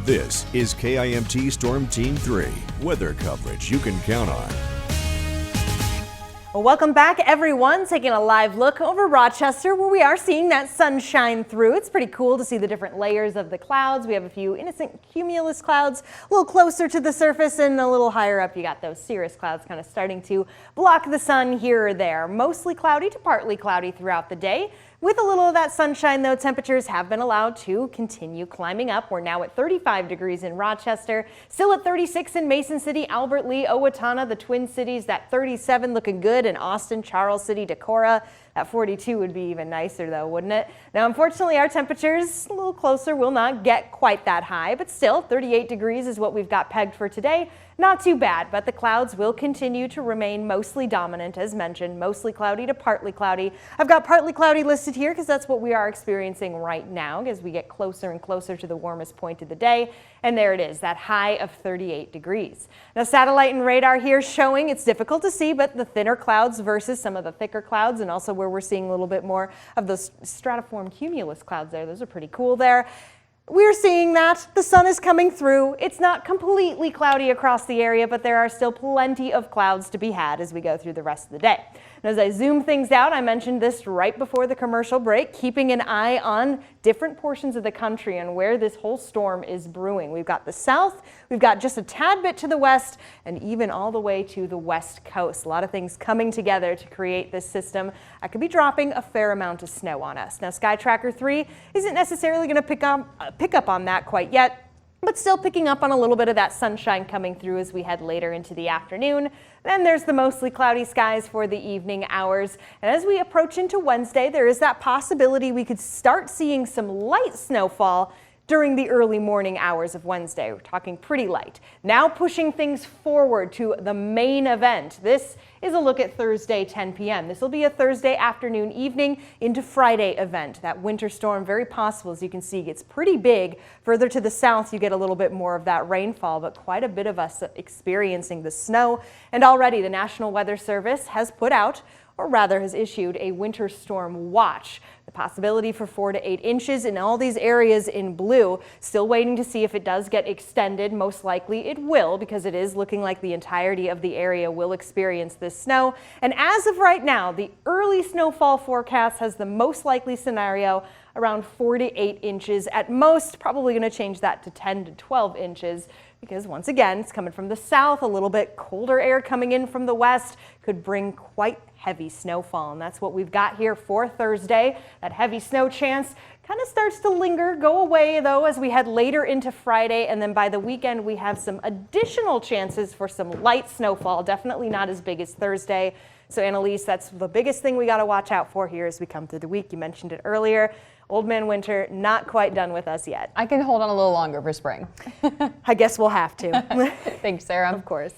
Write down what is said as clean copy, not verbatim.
This is KIMT Storm Team 3, weather coverage you can count on. Well, welcome back, everyone. Taking a live look over Rochester, where we are seeing that sunshine through. It's pretty cool to see the different layers of the clouds. We have a few innocent cumulus clouds a little closer to the surface, and a little higher up you got those cirrus clouds kind of starting to block the sun here or there. Mostly cloudy to partly cloudy throughout the day. With a little of that sunshine, though, temperatures have been allowed to continue climbing up. We're now at 35 degrees in Rochester, still at 36 in Mason City, Albert Lee, Owatonna, the Twin Cities, that 37 looking good in Austin, Charles City, Decorah. That 42 would be even nicer, though, wouldn't it? Now, unfortunately, our temperatures a little closer will not get quite that high, but still 38 degrees is what we've got pegged for today. Not too bad, but the clouds will continue to remain mostly dominant, as mentioned, mostly cloudy to partly cloudy. I've got partly cloudy listed here because that's what we are experiencing right now as we get closer and closer to the warmest point of the day. And there it is, that high of 38 degrees. Now, satellite and radar here showing it's difficult to see, but the thinner clouds versus some of the thicker clouds, and also where we're seeing a little bit more of those stratiform cumulus clouds there. Those are pretty cool there. We're seeing that the sun is coming through. It's not completely cloudy across the area, but there are still plenty of clouds to be had as we go through the rest of the day. And as I zoom things out, I mentioned this right before the commercial break, keeping an eye on different portions of the country and where this whole storm is brewing. We've got the south, we've got just a tad bit to the west, and even all the way to the west coast. A lot of things coming together to create this system that could be dropping a fair amount of snow on us. Now, Sky Tracker 3 isn't necessarily going to pick up on that quite yet, but still picking up on a little bit of that sunshine coming through as we head later into the afternoon. Then there's the mostly cloudy skies for the evening hours. And as we approach into Wednesday, there is that possibility we could start seeing some light snowfall during the early morning hours of Wednesday. We're talking pretty light. Now pushing things forward to the main event. This is a look at Thursday, 10 p.m. This will be a Thursday afternoon, evening into Friday event. That winter storm, very possible, as you can see, gets pretty big. Further to the south, you get a little bit more of that rainfall, but quite a bit of us experiencing the snow. And already the National Weather Service has put out, or rather has issued, a winter storm watch. The possibility for 4 to 8 inches in all these areas in blue. Still waiting to see if it does get extended. Most likely it will, because it is looking like the entirety of the area will experience this snow. And as of right now, the early snowfall forecast has the most likely scenario around 4 to 8 inches. At most, probably going to change that to 10 to 12 inches. Because once again, it's coming from the south, a little bit colder air coming in from the west could bring quite heavy snowfall. And that's what we've got here for Thursday. That heavy snow chance kind of starts to linger, go away though as we head later into Friday. And then by the weekend, we have some additional chances for some light snowfall. Definitely not as big as Thursday. So Annalise, that's the biggest thing we got to watch out for here as we come through the week. You mentioned it earlier. Old Man Winter not quite done with us yet. I can hold on a little longer for spring. I guess we'll have to. Thanks, Sarah. Of course.